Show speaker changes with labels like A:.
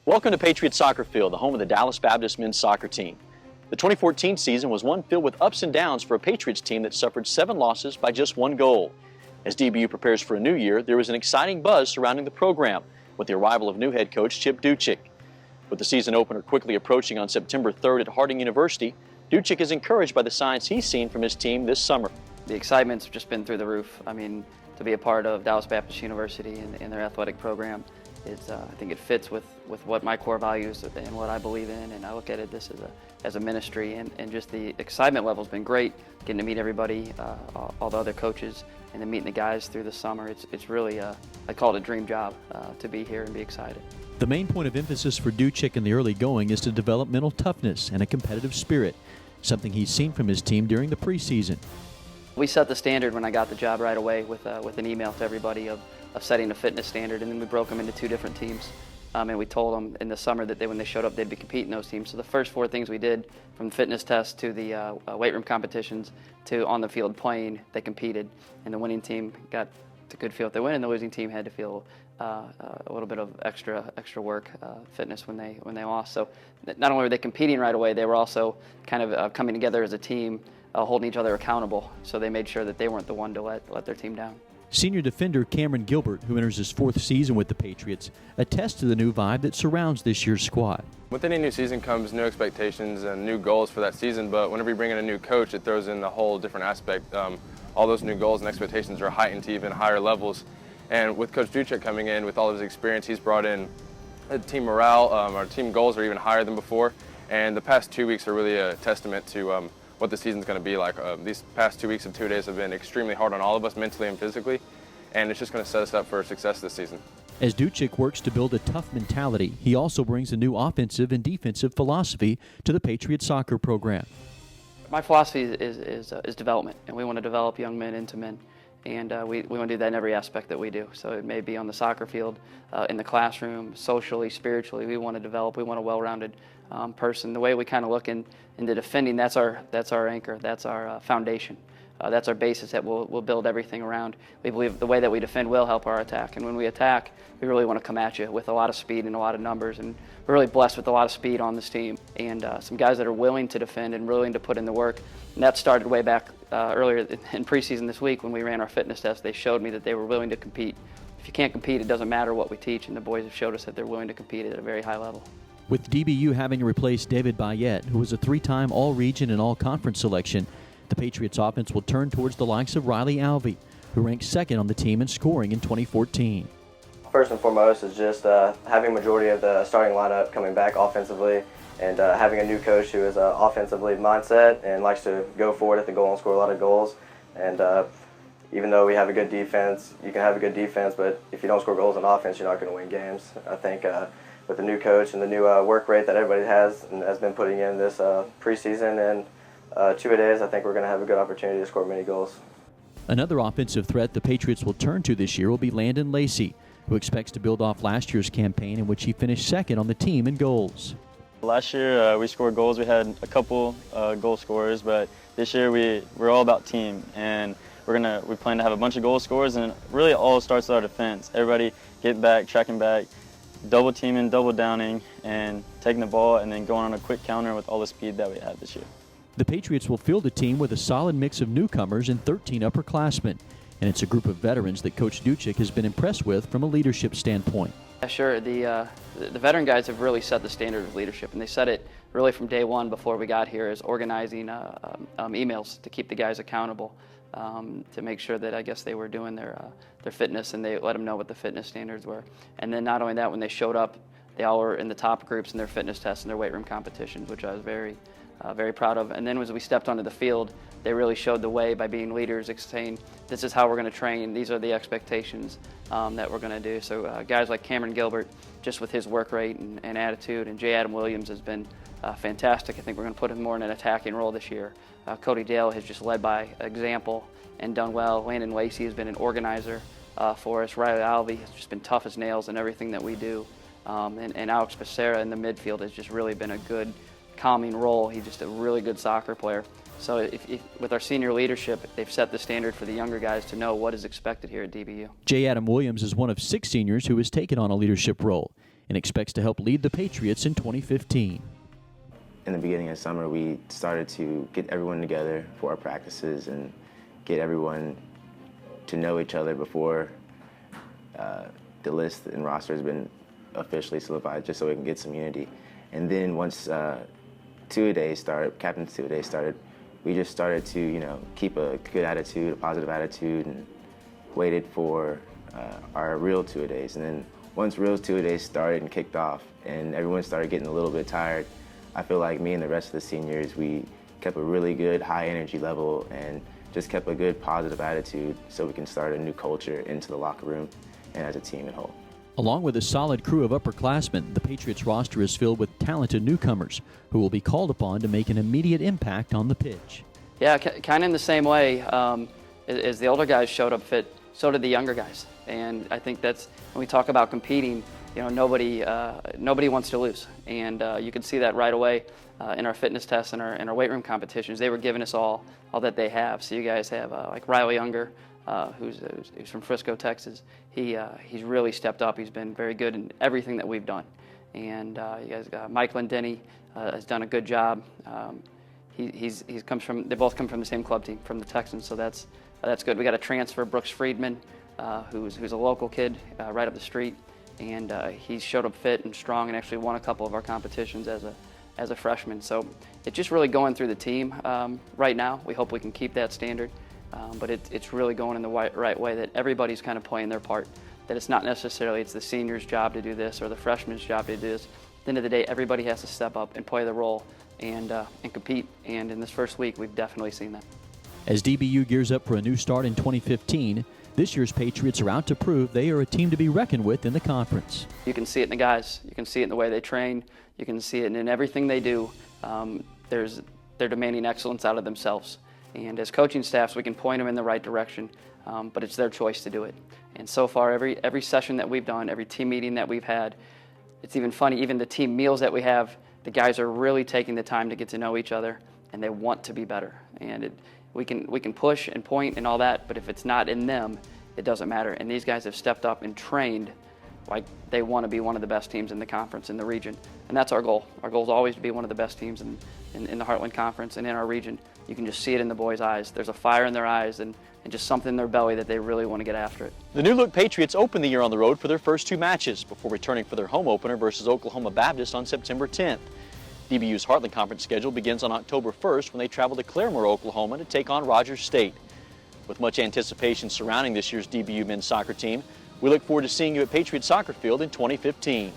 A: Welcome to Patriots Soccer Field, the home of the Dallas Baptist men's soccer team. The 2014 season was one filled with ups and downs for a Patriots team that suffered 7 losses by just 1 goal. As DBU prepares for a new year, there was an exciting buzz surrounding the program with the arrival of new head coach Chip Duchik. With the season opener quickly approaching on September 3rd at Harding University, Duchik is encouraged by the signs he's seen from his team this summer.
B: The excitement's just been through the roof. I mean, to be a part of Dallas Baptist University and their athletic program, I think it fits with what my core values and what I believe in, and I look at it this as a ministry, and just the excitement level's been great, getting to meet everybody, all the other coaches, and then meeting the guys through the summer. It's really, I call it a dream job to be here and be excited.
C: The main point of emphasis for Duchik in the early going is to develop mental toughness and a competitive spirit, something he's seen from his team during the preseason.
B: We set the standard when I got the job right away with an email to everybody of setting a fitness standard, and then we broke them into 2 different teams. And we told them in the summer that when they showed up, they'd be competing those teams. So the first 4 things we did, from the fitness test to the weight room competitions to on the field playing, they competed. And the winning team got to good feel if they win, and the losing team had to feel a little bit of extra work, fitness when they lost. So not only were they competing right away, they were also kind of coming together as a team, holding each other accountable. So they made sure that they weren't the one to let their team down.
C: Senior defender Cameron Gilbert, who enters his 4th season with the Patriots, attests to the new vibe that surrounds this year's squad.
D: With any new season comes new expectations and new goals for that season, but whenever you bring in a new coach, it throws in a whole different aspect. All those new goals and expectations are heightened to even higher levels. And with Coach Duchik coming in, with all of his experience, he's brought in a team morale. Our team goals are even higher than before, and the past 2 weeks are really a testament to what the season's going to be like. These past 2 weeks of 2 days have been extremely hard on all of us, mentally and physically, and it's just going to set us up for success this season.
C: As Duchik works to build a tough mentality, he also brings a new offensive and defensive philosophy to the Patriots soccer program.
B: My philosophy is development, and we want to develop young men into men. And we want to do that in every aspect that we do. So it may be on the soccer field, in the classroom, socially, spiritually. We want to develop. We want a well-rounded person. The way we kind of look into defending, that's our anchor. That's our foundation. That's our basis that we'll build everything around. We believe the way that we defend will help our attack. And when we attack, we really want to come at you with a lot of speed and a lot of numbers. And we're really blessed with a lot of speed on this team. And some guys that are willing to defend and willing to put in the work. And that started way back earlier in preseason this week when we ran our fitness test. They showed me that they were willing to compete. If you can't compete, it doesn't matter what we teach. And the boys have showed us that they're willing to compete at a very high level.
C: With DBU having replaced David Bayette, who was a 3-time All-Region and All-Conference selection, the Patriots offense will turn towards the likes of Riley Alvey, who ranked 2nd on the team in scoring in 2014.
E: First and foremost is just having a majority of the starting lineup coming back offensively, and having a new coach who is offensively mindset and likes to go forward at the goal and score a lot of goals. And even though we have a good defense, you can have a good defense, but if you don't score goals on offense, you're not going to win games. I think with the new coach and the new work rate that everybody has and has been putting in this preseason and 2-a-days, I think we're going to have a good opportunity to score many goals.
C: Another offensive threat the Patriots will turn to this year will be Landon Lacey, who expects to build off last year's campaign in which he finished 2nd on the team in goals.
F: Last year we scored goals. We had a couple goal scorers, but this year we're all about team, and we plan to have a bunch of goal scorers, and really it all starts with our defense. Everybody get back, tracking back, double teaming, double downing, and taking the ball and then going on a quick counter with all the speed that we have this year.
C: The Patriots will field a team with a solid mix of newcomers and 13 upperclassmen, and it's a group of veterans that Coach Duchik has been impressed with from a leadership standpoint.
B: Yeah, sure. The veteran guys have really set the standard of leadership, and they set it really from day one before we got here, as organizing emails to keep the guys accountable, to make sure that I guess they were doing their fitness, and they let them know what the fitness standards were. And then not only that, when they showed up, they all were in the top groups in their fitness tests and their weight room competitions, which I was very proud of. And then as we stepped onto the field, they really showed the way by being leaders, saying, this is how we're going to train, these are the expectations that we're going to do. So guys like Cameron Gilbert, just with his work rate and attitude, and J. Adam Williams has been fantastic. I think we're going to put him more in an attacking role this year. Cody Dale has just led by example and done well. Landon Lacey has been an organizer for us. Riley Alvey has just been tough as nails in everything that we do. And Alex Becerra in the midfield has just really been a good calming role. He's just a really good soccer player. So if with our senior leadership, they've set the standard for the younger guys to know what is expected here at DBU.
C: J. Adam Williams is one of 6 seniors who has taken on a leadership role. and expects to help lead the Patriots in 2015.
G: In the beginning of summer, we started to get everyone together for our practices and get everyone to know each other before the list and roster has been officially solidified, just so we can get some unity. And then once two-a-days started, Captain's two-a-days started, we just started to, keep a good attitude, a positive attitude, and waited for our real two-a-days. And then once real two-a-days started and kicked off, and everyone started getting a little bit tired, I feel like me and the rest of the seniors, we kept a really good high energy level and just kept a good positive attitude so we can start a new culture into the locker room and as a team at whole.
C: Along with a solid crew of upperclassmen, the Patriots roster is filled with talented newcomers who will be called upon to make an immediate impact on the pitch.
B: Yeah, kind of in the same way as the older guys showed up fit, so did the younger guys. And I think that's, when we talk about competing, nobody wants to lose. And you can see that right away in our fitness tests and our weight room competitions. They were giving us all that they have. So you guys have like Riley Unger, who's from Frisco, Texas. He's really stepped up. He's been very good in everything that we've done. And you guys got Mike Lindeni has done a good job. They both come from the same club team, from the Texans. So that's good. We got a transfer, Brooks Friedman, who's a local kid right up the street, and he showed up fit and strong and actually won a couple of our competitions as a freshman. So it's just really going through the team right now. We hope we can keep that standard. But it's really going in the right way, that everybody's kind of playing their part, that it's not necessarily it's the seniors' job to do this or the freshmen's job to do this. At the end of the day, everybody has to step up and play their role and compete, and in this first week, we've definitely seen that.
C: As DBU gears up for a new start in 2015, this year's Patriots are out to prove they are a team to be reckoned with in the conference.
B: You can see it in the guys. You can see it in the way they train. You can see it in everything they do. They're demanding excellence out of themselves. And as coaching staffs, we can point them in the right direction, but it's their choice to do it. And so far, every session that we've done, every team meeting that we've had, it's even funny, even the team meals that we have, the guys are really taking the time to get to know each other, and they want to be better. And we can push and point and all that, but if it's not in them, it doesn't matter. And these guys have stepped up and trained like they want to be one of the best teams in the conference, in the region. And that's our goal. Our goal is always to be one of the best teams in the Heartland Conference and in our region. You can just see it in the boys' eyes. There's a fire in their eyes and just something in their belly that they really want to get after it.
A: The new-look Patriots opened the year on the road for their first two matches before returning for their home opener versus Oklahoma Baptist on September 10th. DBU's Heartland Conference schedule begins on October 1st when they travel to Claremore, Oklahoma to take on Rogers State. With much anticipation surrounding this year's DBU men's soccer team, we look forward to seeing you at Patriot Soccer Field in 2015.